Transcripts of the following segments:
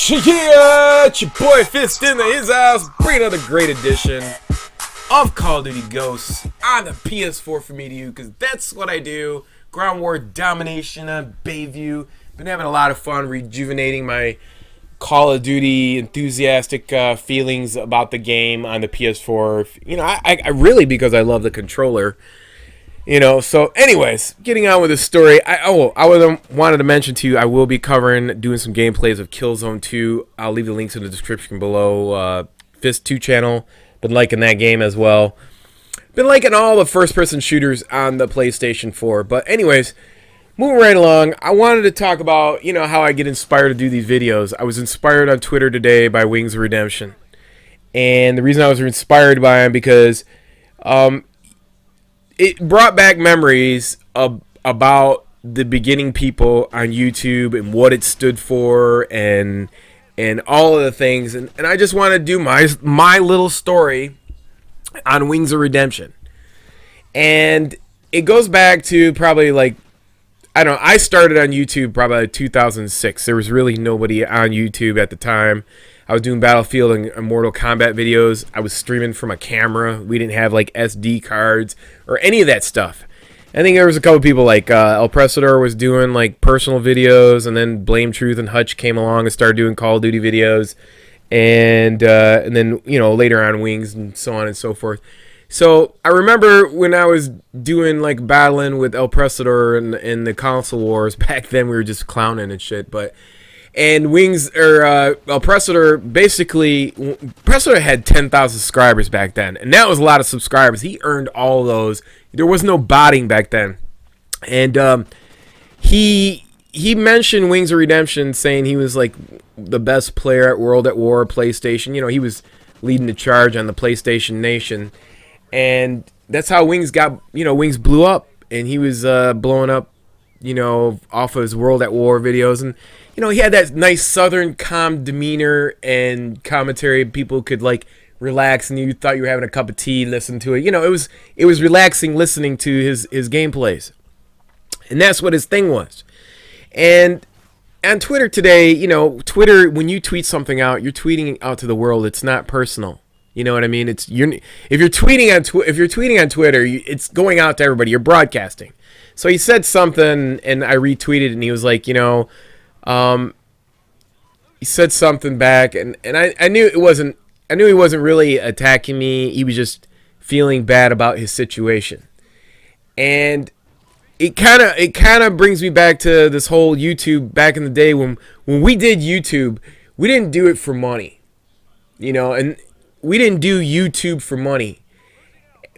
Yeah, it's your boy Fist in his house, bring another great edition of Call of Duty Ghosts on the PS4 for me to you, because that's what I do. Ground War Domination on Bayview. Been having a lot of fun rejuvenating my Call of Duty enthusiastic feelings about the game on the PS4. You know, I really, because I love the controller. You know, so anyways, getting on with the story. I wanted to mention to you, I will be doing some gameplays of Killzone 2. I'll leave the links in the description below. Fist 2 channel, been liking that game as well. Been liking all the first-person shooters on the PlayStation 4. But anyways, moving right along, I wanted to talk about, you know, how I get inspired to do these videos. I was inspired on Twitter today by Wings of Redemption. And the reason I was inspired by him because it brought back memories about the beginning people on YouTube and what it stood for and all of the things. And I just want to do my little story on Wings of Redemption. And it goes back to probably like, I don't know, I started on YouTube probably like 2006. There was really nobody on YouTube at the time. I was doing Battlefield and Mortal Kombat videos. I was streaming from a camera. We didn't have like SD cards or any of that stuff. I think there was a couple people like El Presador was doing like personal videos, and then Blame Truth and Hutch came along and started doing Call of Duty videos, and then, you know, later on Wings and so on and so forth. So I remember when I was doing like battling with El Presador in the console wars back then, we were just clowning and shit, and Wings, or El Presador, basically, Presador had 10,000 subscribers back then. And that was a lot of subscribers. He earned all those. There was no botting back then. And he mentioned Wings of Redemption, saying he was like the best player at World at War, PlayStation. You know, he was leading the charge on the PlayStation Nation. And that's how Wings got, you know, Wings blew up. And he was blowing up, you know, off of his World at War videos. And you know, he had that nice southern calm demeanor and commentary. People could like relax, and you thought you were having a cup of tea, listen to it. You know, it was relaxing listening to his gameplays. And that's what his thing was. And on Twitter today, you know, Twitter, when you tweet something out, you're tweeting out to the world. It's not personal. You know what I mean? If you're tweeting on Twitter, it's going out to everybody. You're broadcasting. So he said something, and I retweeted, and he was like, you know, he said something back, and I knew he wasn't really attacking me. He was just feeling bad about his situation. And it kind of brings me back to this whole YouTube back in the day when we did YouTube. We didn't do it for money, you know, and we didn't do YouTube for money.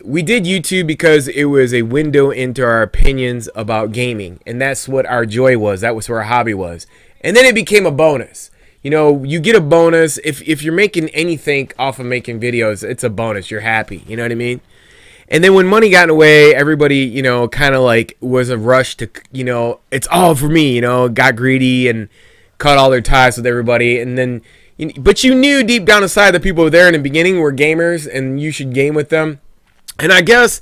We did YouTube because it was a window into our opinions about gaming, and that's what our joy was. That was what our hobby was. And then it became a bonus. You know, you get a bonus if you're making anything off of making videos. It's a bonus. You're happy. You know what I mean? And then when money got in the way, everybody, you know, kind of like was a rush to, you know, it's all for me. You know, got greedy and cut all their ties with everybody. And then, but you knew deep down inside the people there in the beginning were gamers, and you should game with them. And I guess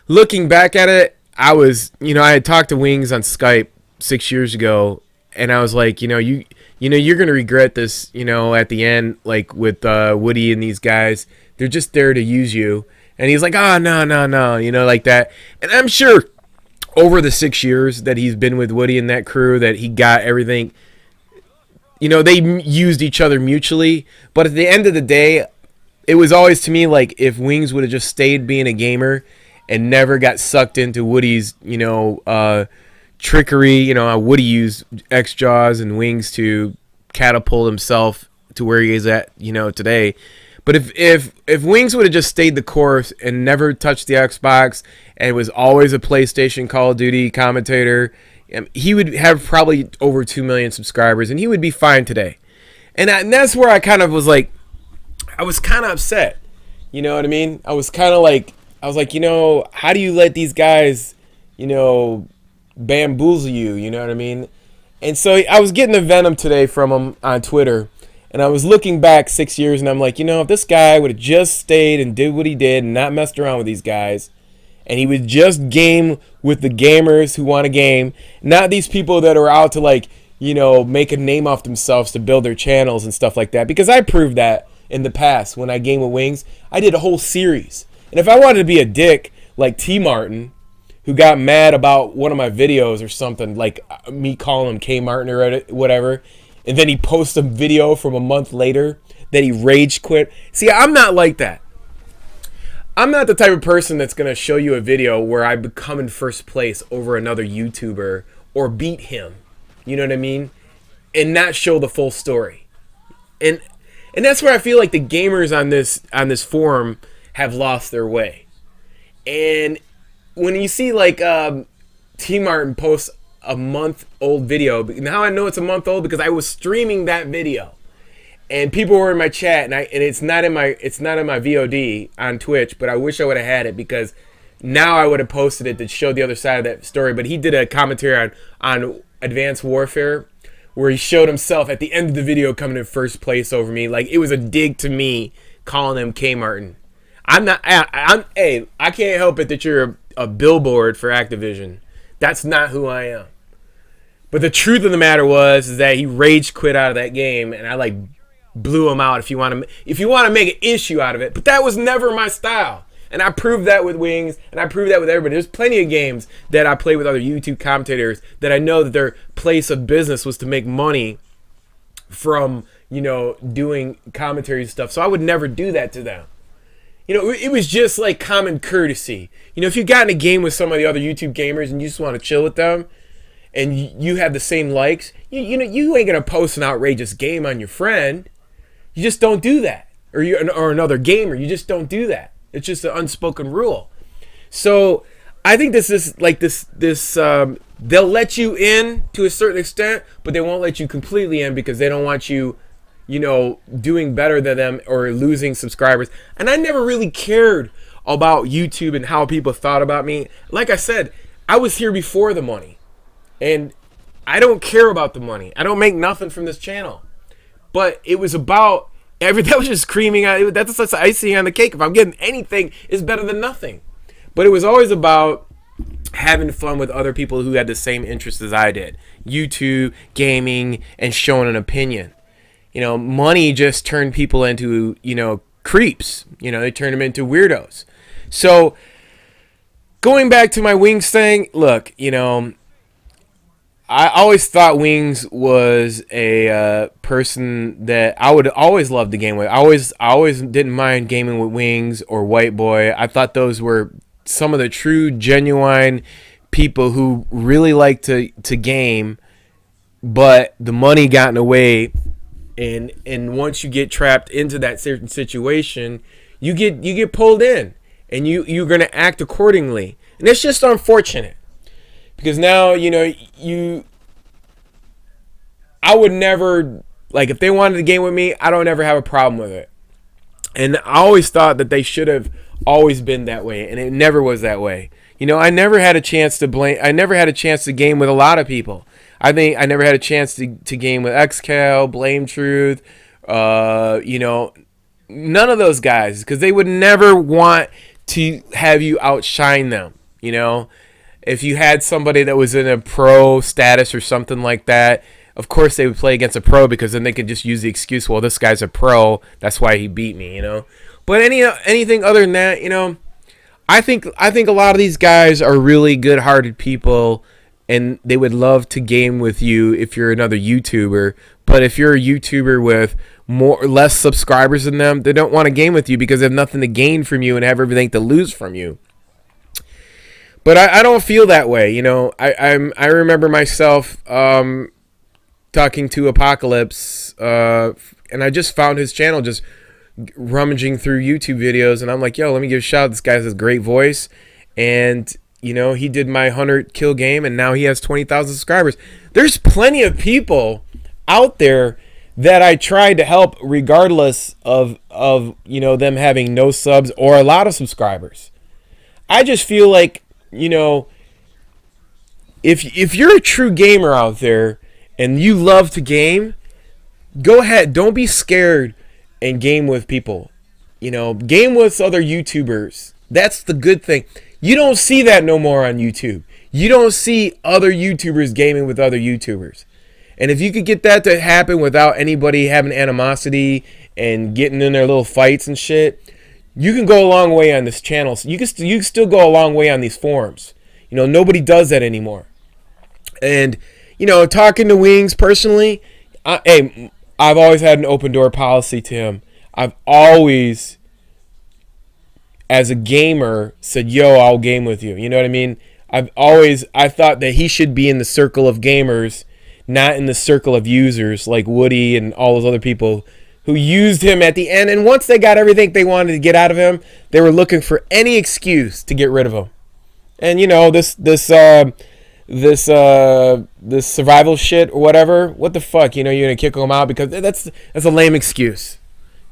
looking back at it, I was, you know, I had talked to Wings on Skype 6 years ago, and I was like, you know, you're going to regret this, you know, at the end, like with Woody and these guys. They're just there to use you. And he's like, oh, no, you know, like that. And I'm sure over the 6 years that he's been with Woody and that crew, that he got everything, you know, they used each other mutually. But at the end of the day, it was always to me like if Wings would have just stayed being a gamer and never got sucked into Woody's, you know, trickery. You know, Woody used X-Jaws and Wings to catapult himself to where he is at, you know, today. But if Wings would have just stayed the course and never touched the Xbox and was always a PlayStation Call of Duty commentator, he would have probably over 2 million subscribers, and he would be fine today. And that's where I kind of was like, I was kind of upset. You know what I mean? I was like, you know, how do you let these guys, you know, bamboozle you? You know what I mean? And so I was getting the venom today from him on Twitter, and I was looking back 6 years, and I'm like, you know, if this guy would have just stayed and did what he did and not messed around with these guys, and he would just game with the gamers who want a game, not these people that are out to like you know, make a name off themselves to build their channels and stuff like that. Because I proved that in the past when I Game with Wings. I did a whole series. And if I wanted to be a dick like T Martin, who got mad about one of my videos or something, like me calling him K Martin or whatever, and then he posts a video from a month later that he rage quit. See, I'm not like that. I'm not the type of person that's going to show you a video where I become in first place over another YouTuber or beat him. You know what I mean? And not show the full story. And that's where I feel like the gamers on this forum have lost their way. And when you see like T Martin posts a month-old video, now I know it's a month old because I was streaming that video. And people were in my chat, and it's not in my VOD on Twitch, but I wish I would have had it because now I would have posted it to show the other side of that story. But he did a commentary on Advanced Warfare where he showed himself at the end of the video coming in first place over me. Like, it was a dig to me calling him K Martin. Hey, I can't help it that you're a billboard for Activision. That's not who I am. But the truth of the matter is that he rage quit out of that game, and I like blew him out. If you want to make an issue out of it, but that was never my style, and I proved that with Wings, and I proved that with everybody. There's plenty of games that I play with other YouTube commentators that I know that their place of business was to make money from, you know, doing commentary stuff. So I would never do that to them. You know, it was just like common courtesy. You know, if you got in a game with some of the other YouTube gamers and you just want to chill with them, and you have the same likes, you know, you ain't gonna post an outrageous game on your friend. You just don't do that. Or another gamer. You just don't do that. It's just an unspoken rule. So I think this is like this they'll let you in to a certain extent, but they won't let you completely in because they don't want you, you know, doing better than them or losing subscribers. And I never really cared about YouTube and how people thought about me. Like I said, I was here before the money. And I don't care about the money. I don't make nothing from this channel. But it was about that was just creaming out. That's just icing on the cake. If I'm getting anything, it's better than nothing. But it was always about having fun with other people who had the same interests as I did. YouTube, gaming, and showing an opinion. You know, money just turned people into, you know, creeps. You know, they turned them into weirdos. So going back to my Wings thing, look, you know, I always thought Wings was a person that I would always love to game with. I always didn't mind gaming with Wings or White Boy. I thought those were some of the true, genuine people who really like to game, but the money got in the way. And once you get trapped into that certain situation, you get pulled in, and you're gonna act accordingly. And it's just unfortunate. Because now, you know, I would never, like, if they wanted to game with me, I don't ever have a problem with it. And I always thought that they should have always been that way, and it never was that way. You know, I never had a chance to game with a lot of people. I think I never had a chance to game with XCal, Blame Truth, you know, none of those guys, because they would never want to have you outshine them, you know. If you had somebody that was in a pro status or something like that, of course they would play against a pro because then they could just use the excuse, well, this guy's a pro, that's why he beat me, you know. But anything other than that, you know, I think a lot of these guys are really good-hearted people, and they would love to game with you if you're another YouTuber. But if you're a YouTuber with more or less subscribers than them, they don't want to game with you because they have nothing to gain from you and have everything to lose from you. But I don't feel that way, you know. I remember myself talking to Apocalypse, and I just found his channel just rummaging through YouTube videos, and I'm like, yo, let me give a shout out. This guy has a great voice, and you know, he did my 100 kill game, and now he has 20,000 subscribers. There's plenty of people out there that I tried to help, regardless of you know, them having no subs or a lot of subscribers. I just feel like, you know, if you're a true gamer out there and you love to game, go ahead. Don't be scared and game with people. You know, game with other YouTubers. That's the good thing. You don't see that no more on YouTube. You don't see other YouTubers gaming with other YouTubers. And if you could get that to happen without anybody having animosity and getting in their little fights and shit, you can go a long way on this channel. So you can still go a long way on these forums. You know, nobody does that anymore. And, you know, talking to Wings personally, hey, I've always had an open door policy to him. I've always, as a gamer, said, yo, I'll game with you. You know what I mean? I thought that he should be in the circle of gamers, not in the circle of users like Woody and all those other people who used him at the end. And once they got everything they wanted to get out of him, they were looking for any excuse to get rid of him. And, you know, this survival shit or whatever, what the fuck, you know, you're gonna kick them out because that's a lame excuse.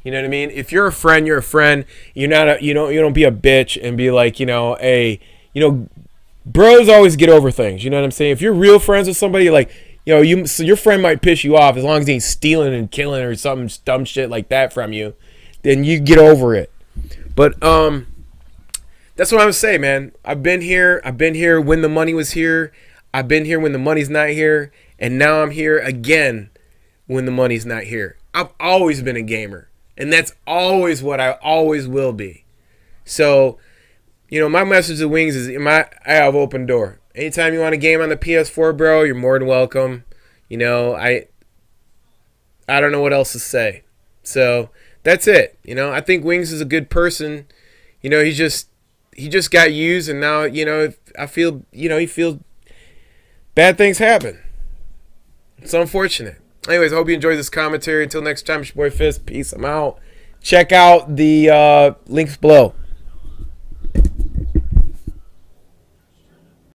You know what I mean? If you're a friend, you're a friend. You're not you don't be a bitch and be like, you know, hey, you know, bros always get over things. You know what I'm saying? If you're real friends with somebody, like, you know, so your friend might piss you off as long as he ain't stealing and killing or some dumb shit like that from you, then you get over it. But that's what I'm saying, man. I've been here when the money was here. I've been here when the money's not here, and now I'm here again when the money's not here. I've always been a gamer, and that's always what I always will be. So, you know, my message to Wings is I have open door. Anytime you want a game on the PS4, bro, you're more than welcome. You know, I don't know what else to say. So that's it. You know, I think Wings is a good person. You know, he just got used, and now, you know, I feel, you know, he feels bad things happen. It's unfortunate. Anyways, I hope you enjoyed this commentary. Until next time, it's your boy Fist. Peace. I'm out. Check out the links below.